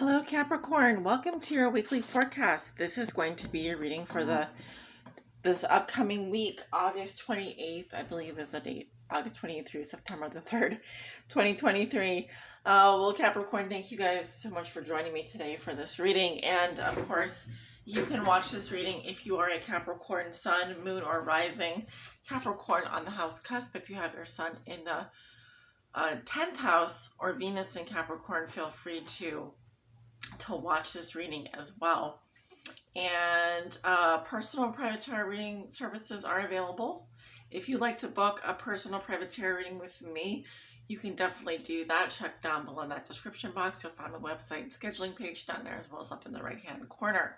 Hello Capricorn, welcome to your weekly forecast. This is going to be your reading for this upcoming week, August 28th, I believe is the date. August 28th through September the 3rd, 2023. Well, Capricorn, thank you guys so much for joining me today for this reading. And of course, you can watch this reading if you are a Capricorn sun, moon, or rising. Capricorn on the house cusp. If you have your sun in the 10th house or Venus in Capricorn, feel free to watch this reading as well. And personal private tarot reading services are available. If you'd like to book a personal private tarot reading with me, you can definitely do that. Check down below in that description box. You'll find the website and scheduling page down there, as well as up in the right hand corner.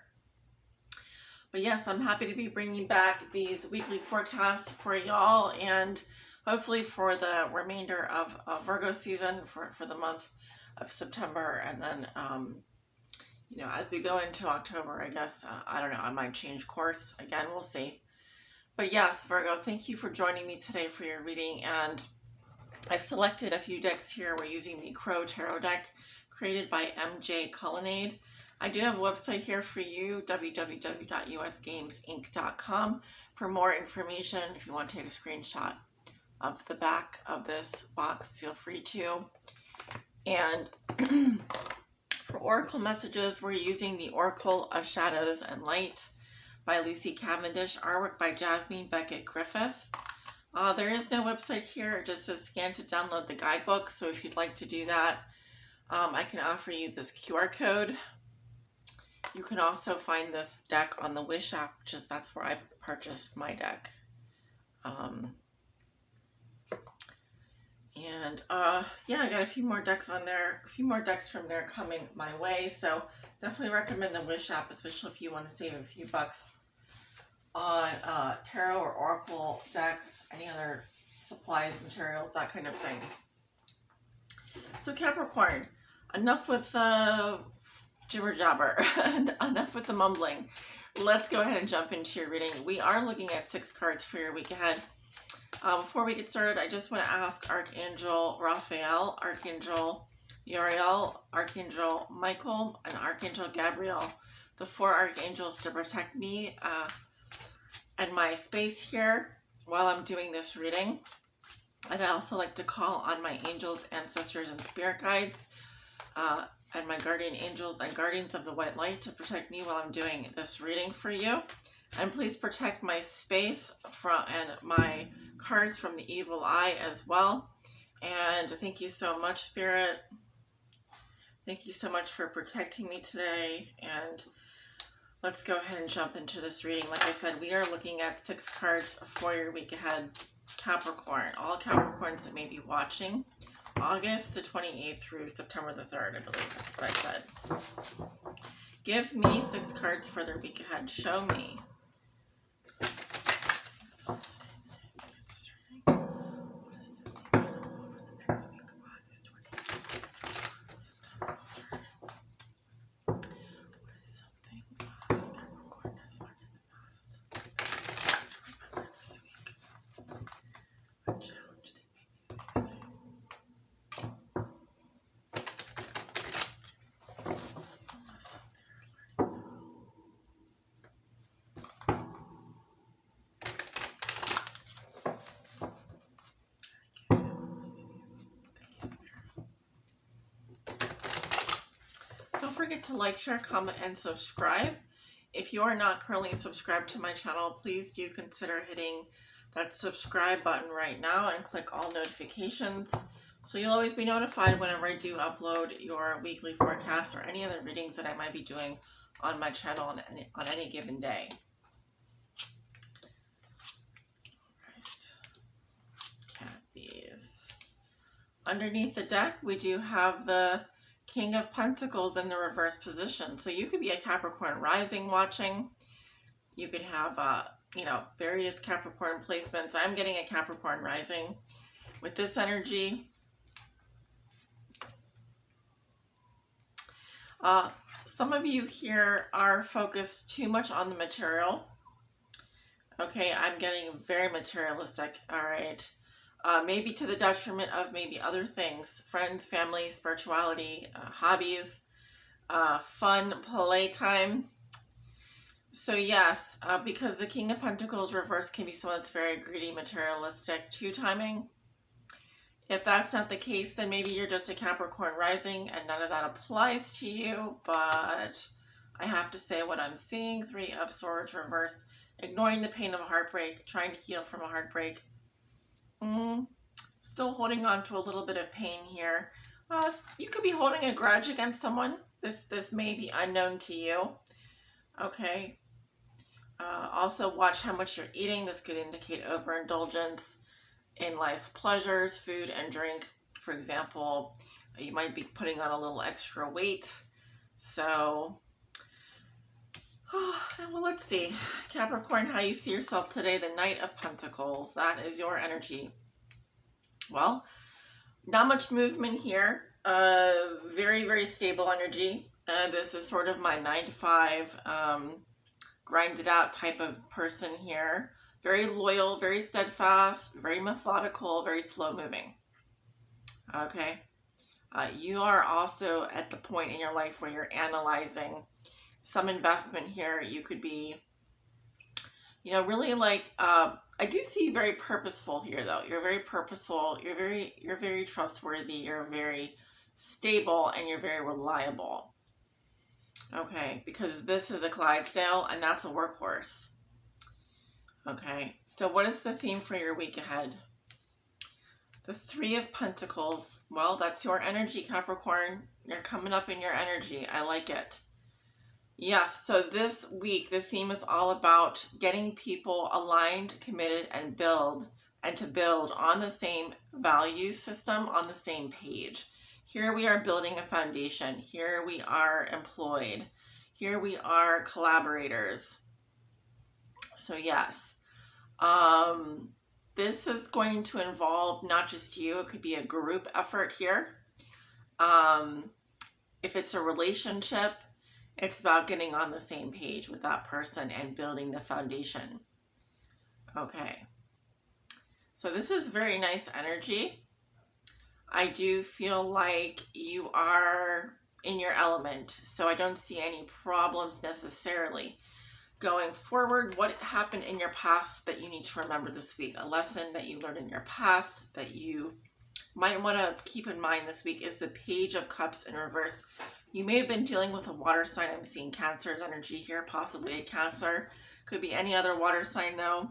But yes, I'm happy to be bringing back these weekly forecasts for y'all, and hopefully for the remainder of Virgo season for the month of September. And then as we go into October, I guess, I don't know, I might change course again. We'll see. But yes, Virgo, thank you for joining me today for your reading. And I've selected a few decks here. We're using the Crow Tarot deck created by MJ Cullinade. I do have a website here for you, www.usgamesinc.com, for more information. If you want to take a screenshot of the back of this box, feel free to. And for Oracle messages, we're using the Oracle of Shadows and Light by Lucy Cavendish, artwork by Jasmine Beckett Griffith. There is no website here. It just says scan to download the guidebook. So if you'd like to do that, I can offer you this QR code. You can also find this deck on the Wish app, that's where I purchased my deck. Yeah, I got a few more decks on there, a few more decks from there coming my way. So definitely recommend the Wish app, especially if you want to save a few bucks on tarot or oracle decks, any other supplies, materials, that kind of thing. So Capricorn, enough with the jibber jabber, enough with the mumbling. Let's go ahead and jump into your reading. We are looking at 6 cards for your week ahead. Before we get started, I just want to ask Archangel Raphael, Archangel Uriel, Archangel Michael, and Archangel Gabriel, the 4 archangels, to protect me and my space here while I'm doing this reading. I'd also like to call on my angels, ancestors, and spirit guides, and my guardian angels and guardians of the white light to protect me while I'm doing this reading for you. And please protect my space and my cards from the evil eye as well. And thank you so much, Spirit. Thank you so much for protecting me today. And let's go ahead and jump into this reading. Like I said, we are looking at 6 cards for your week ahead, Capricorn. All Capricorns that may be watching, August the 28th through September the 3rd, I believe that's what I said. Give me 6 cards for their week ahead. Show me. Don't forget to like, share, comment, and subscribe. If you are not currently subscribed to my channel, please do consider hitting that subscribe button right now and click all notifications, so you'll always be notified whenever I do upload your weekly forecast or any other readings that I might be doing on my channel on any given day. Alright, cat bees. Underneath the deck, we do have the King of Pentacles in the reverse position. So you could be a Capricorn rising watching. You could have, various Capricorn placements. I'm getting a Capricorn rising with this energy. Some of you here are focused too much on the material. Okay, I'm getting very materialistic. All right. Maybe to the detriment of maybe other things, friends, family, spirituality, hobbies. fun playtime. So yes, because the King of Pentacles reverse can be someone that's very greedy, materialistic, two-timing. If that's not the case, then maybe you're just a Capricorn rising and none of that applies to you. But I have to say what I'm seeing. Three of Swords reversed. Ignoring the pain of a heartbreak. Trying to heal from a heartbreak. Still holding on to a little bit of pain here. You could be holding a grudge against someone. This may be unknown to you. Okay. Also watch how much you're eating. This could indicate overindulgence in life's pleasures, food and drink. For example, you might be putting on a little extra weight. So, well, let's see. Capricorn, how you see yourself today. The Knight of Pentacles. That is your energy. Well, not much movement here. Very, very stable energy. This is sort of my 9 to 5, grinded out type of person here. Very loyal, very steadfast, very methodical, very slow moving. Okay. You are also at the point in your life where you're analyzing some investment here. You could be, really like, I do see you very purposeful here though. You're very purposeful. You're very trustworthy. You're very stable and you're very reliable. Okay. Because this is a Clydesdale and that's a workhorse. Okay. So what is the theme for your week ahead? The Three of Pentacles. Well, that's your energy, Capricorn. You're coming up in your energy. I like it. Yes, so this week, the theme is all about getting people aligned, committed, and to build on the same value system, on the same page. Here we are building a foundation. Here we are employed. Here we are collaborators. So yes, this is going to involve not just you. It could be a group effort here. If it's a relationship, it's about getting on the same page with that person and building the foundation. Okay. So this is very nice energy. I do feel like you are in your element. So I don't see any problems necessarily. Going forward, what happened in your past that you need to remember this week? A lesson that you learned in your past that you might want to keep in mind this week is the Page of Cups in reverse. You may have been dealing with a water sign. I'm seeing Cancer's energy here, possibly a Cancer. Could be any other water sign though.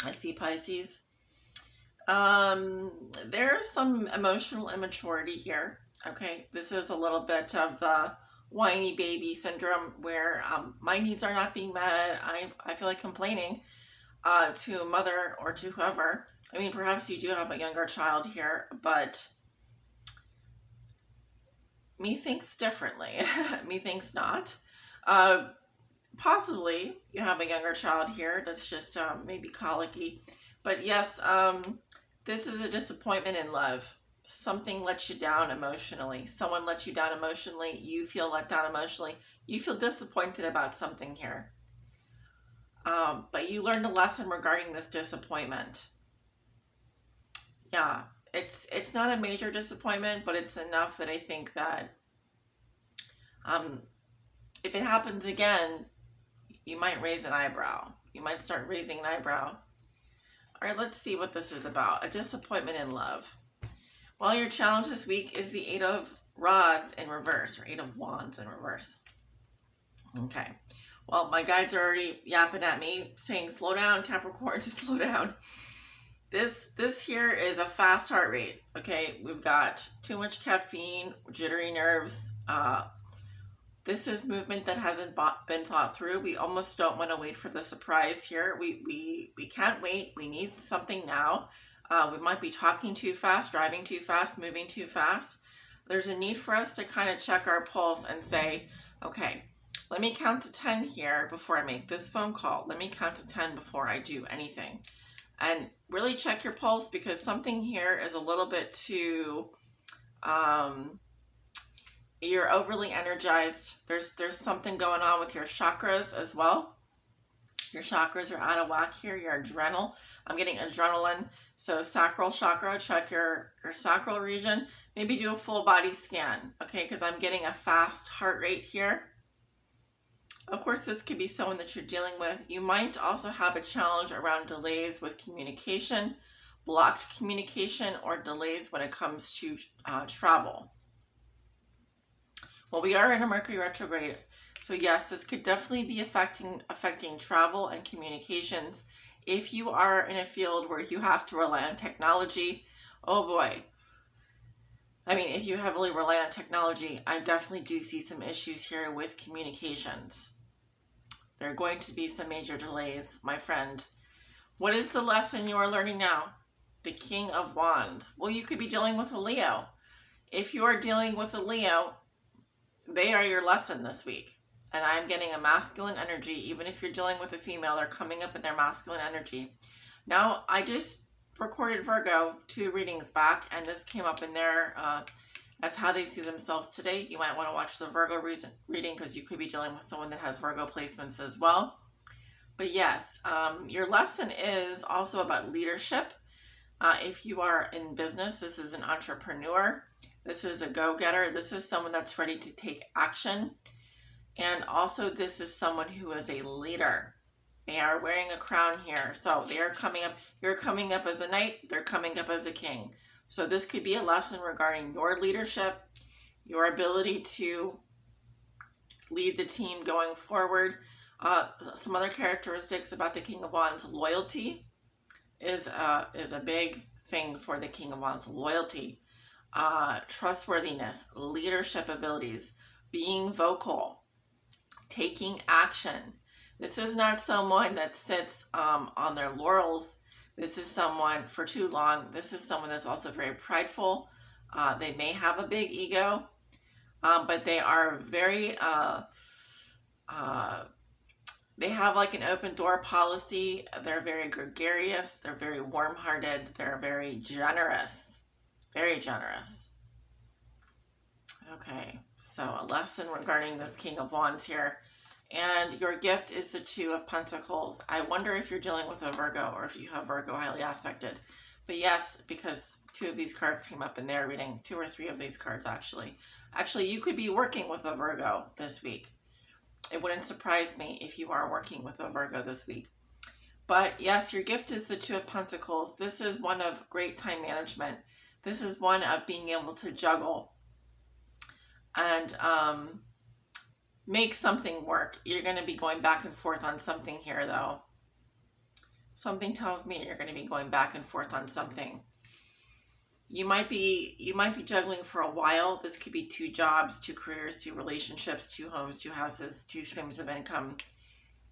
I see Pisces. There's some emotional immaturity here. Okay, this is a little bit of the whiny baby syndrome where my needs are not being met. I feel like complaining to a mother or to whoever. I mean, perhaps you do have a younger child here, but me thinks differently. Me thinks not. Possibly you have a younger child here that's just maybe colicky. But yes, this is a disappointment in love. Something lets you down emotionally. Someone lets you down emotionally. You feel let down emotionally. You feel disappointed about something here. But you learned a lesson regarding this disappointment. Yeah, it's not a major disappointment, but it's enough that I think that if it happens again, you might raise an eyebrow. You might start raising an eyebrow. All right, let's see what this is about. A disappointment in love. Well, your challenge this week is the 8 of Rods in reverse, or 8 of Wands in reverse. Okay. Well, my guides are already yapping at me, saying, slow down, Capricorn, slow down. This here is a fast heart rate. Okay, we've got too much caffeine, jittery nerves. This is movement that hasn't been thought through. We almost don't want to wait for the surprise here. We can't wait. We need something now. We might be talking too fast, driving too fast, moving too fast. There's a need for us to kind of check our pulse and say, okay, let me count to 10 here before I make this phone call. Let me count to 10 before I do anything. And really check your pulse, because something here is a little bit too, you're overly energized. There's something going on with your chakras as well. Your chakras are out of whack here. Your adrenal. I'm getting adrenaline. So sacral chakra, check your sacral region. Maybe do a full body scan, okay? Because I'm getting a fast heart rate here. Of course, this could be someone that you're dealing with. You might also have a challenge around delays with communication, blocked communication, or delays when it comes to travel. Well, we are in a Mercury retrograde. So yes, this could definitely be affecting travel and communications. If you are in a field where you have to rely on technology, oh boy. I mean, if you heavily rely on technology, I definitely do see some issues here with communications. There are going to be some major delays, my friend. What is the lesson you are learning now? The King of Wands. Well, you could be dealing with a Leo. If you are dealing with a Leo, they are your lesson this week. And I'm getting a masculine energy. Even if you're dealing with a female, they're coming up in their masculine energy. Now, I just recorded Virgo 2 readings back, and this came up in there as how they see themselves today. You might want to watch the Virgo reading because you could be dealing with someone that has Virgo placements as well. But yes, your lesson is also about leadership. If you are in business, this is an entrepreneur. This is a go-getter. This is someone that's ready to take action. And also this is someone who is a leader. They are wearing a crown here. So they are coming up. You're coming up as a knight. They're coming up as a king. So this could be a lesson regarding your leadership, your ability to lead the team going forward. Some other characteristics about the King of Wands. Loyalty is a big thing for the King of Wands. Loyalty, trustworthiness, leadership abilities, being vocal, taking action. This is not someone that sits on their laurels. This is someone for too long. This is someone that's also very prideful. They may have a big ego, but they are very, they have like an open door policy. They're very gregarious. They're very warm-hearted. They're very generous. Very generous. Okay, so a lesson regarding this King of Wands here. And your gift is the 2 of Pentacles. I wonder if you're dealing with a Virgo or if you have Virgo highly aspected. But yes, because 2 of these cards came up in their reading. 2 or 3 of these cards, actually. Actually, you could be working with a Virgo this week. It wouldn't surprise me if you are working with a Virgo this week. But yes, your gift is the 2 of Pentacles. This is one of great time management. This is one of being able to juggle and make something work. You're going to be going back and forth on something here, though. Something tells me you're going to be going back and forth on something. You might be juggling for a while. This could be 2 jobs, 2 careers, 2 relationships, 2 homes, 2 houses, 2 streams of income.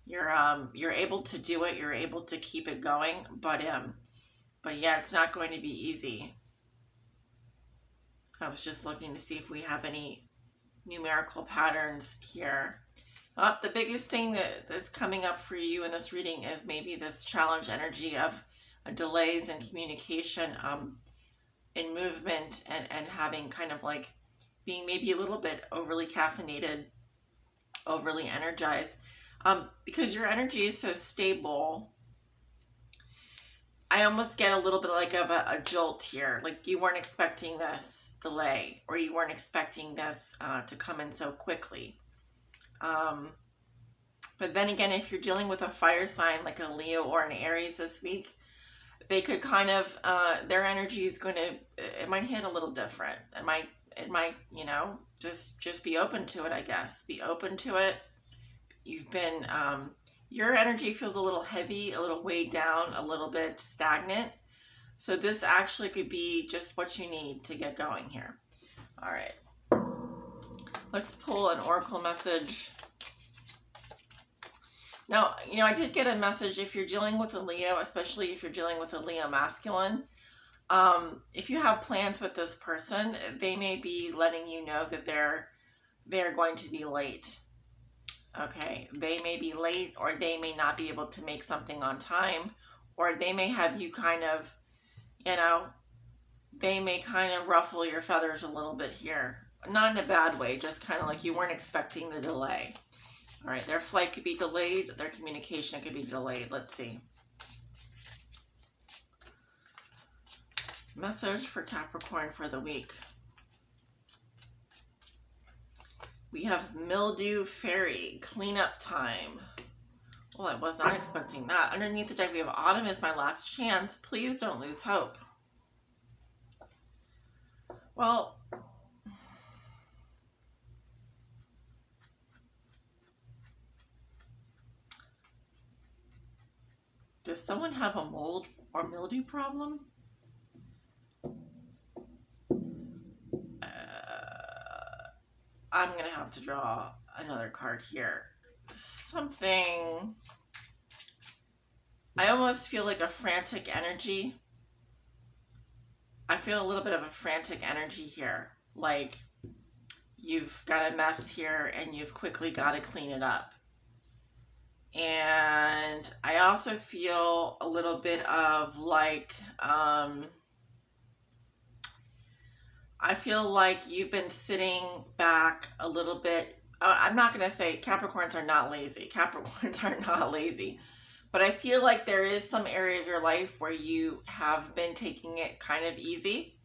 You're able to do it. You're able to keep it going, but yeah, it's not going to be easy. I was just looking to see if we have any numerical patterns here. The biggest thing that's coming up for you in this reading is maybe this challenge energy of delays in communication, in movement, and having kind of like being maybe a little bit overly caffeinated, overly energized, because your energy is so stable. I almost get a little bit like of a jolt here, like you weren't expecting this delay, or you weren't expecting this to come in so quickly. But then again, if you're dealing with a fire sign like a Leo or an Aries this week, they could kind of, their energy is going to, it might hit a little different. It might, you know, just be open to it, I guess. Be open to it. You've been, your energy feels a little heavy, a little weighed down, a little bit stagnant. So this actually could be just what you need to get going here. All right. Let's pull an oracle message. Now, you know, I did get a message if you're dealing with a Leo, especially if you're dealing with a Leo masculine. If you have plans with this person, they may be letting you know that they're going to be late. Okay, they may be late, or they may not be able to make something on time, or they may have you kind of, you know, they may kind of ruffle your feathers a little bit here. Not in a bad way, just kind of like you weren't expecting the delay. All right, their flight could be delayed. Their communication could be delayed. Let's see. Message for Capricorn for the week. We have mildew fairy, cleanup time. Well, I was not expecting that. Underneath the deck, we have autumn is my last chance. Please don't lose hope. Well, does someone have a mold or mildew problem? I'm going to have to draw another card here. Something, I almost feel like a frantic energy. I feel a little bit of a frantic energy here. Like you've got a mess here and you've quickly got to clean it up. And I also feel a little bit of like, I feel like you've been sitting back a little bit. I'm not going to say Capricorns are not lazy. Capricorns are not lazy. But I feel like there is some area of your life where you have been taking it kind of easy.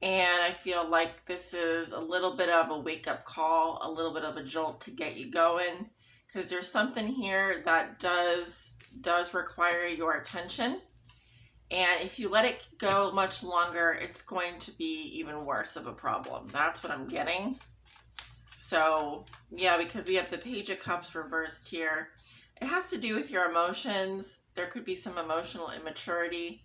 And I feel like this is a little bit of a wake-up call, a little bit of a jolt to get you going. Because there's something here that does require your attention. And if you let it go much longer, it's going to be even worse of a problem. That's what I'm getting. So, yeah, because we have the Page of Cups reversed here. It has to do with your emotions. There could be some emotional immaturity.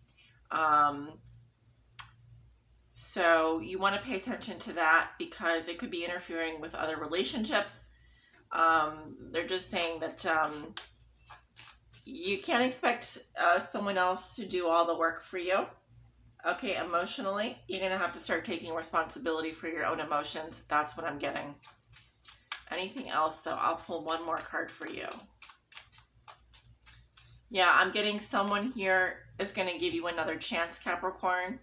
So you want to pay attention to that because it could be interfering with other relationships. They're just saying that you can't expect someone else to do all the work for you. Okay, emotionally, you're going to have to start taking responsibility for your own emotions. That's what I'm getting. Anything else, though? I'll pull one more card for you. Yeah, I'm getting someone here is going to give you another chance, Capricorn,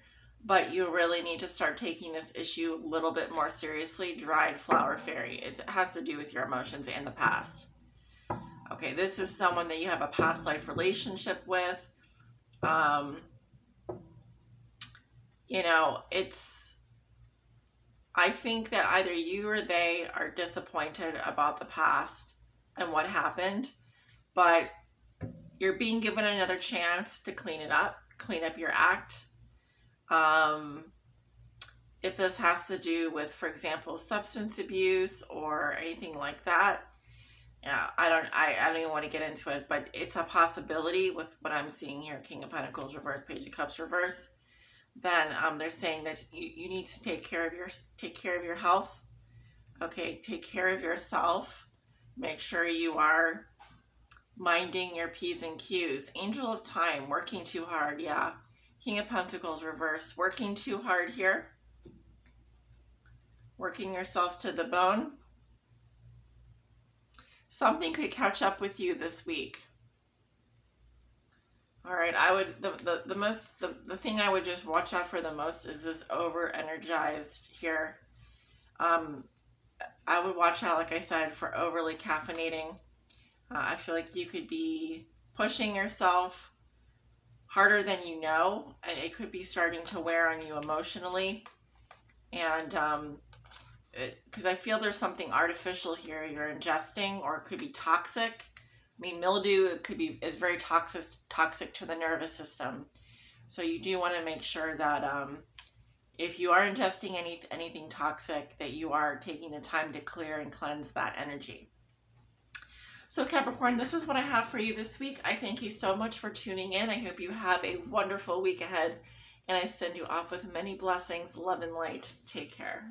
but you really need to start taking this issue a little bit more seriously. Dried flower fairy. It has to do with your emotions and the past. Okay, this is someone that you have a past life relationship with. You know, I think that either you or they are disappointed about the past and what happened, but you're being given another chance to clean it up, clean up your act. If this has to do with, for example, substance abuse or anything like that, yeah, I don't even want to get into it, but it's a possibility with what I'm seeing here, King of Pentacles reverse, Page of Cups reverse. Then they're saying that you need to take care of your health. Okay, take care of yourself. Make sure you are minding your P's and Q's. Angel of Time, working too hard, yeah. King of Pentacles reverse, working too hard here. Working yourself to the bone. Something could catch up with you this week. All right, I would the thing I would just watch out for the most is this over energized here. I would watch out, like I said, for overly caffeinating. I feel like you could be pushing yourself harder than you know, and it could be starting to wear on you emotionally. And because I feel there's something artificial here you're ingesting, or it could be toxic. I mean, mildew is very toxic to the nervous system. So you do want to make sure that if you are ingesting anything toxic, that you are taking the time to clear and cleanse that energy. So Capricorn, this is what I have for you this week. I thank you so much for tuning in. I hope you have a wonderful week ahead, and I send you off with many blessings, love, and light. Take care.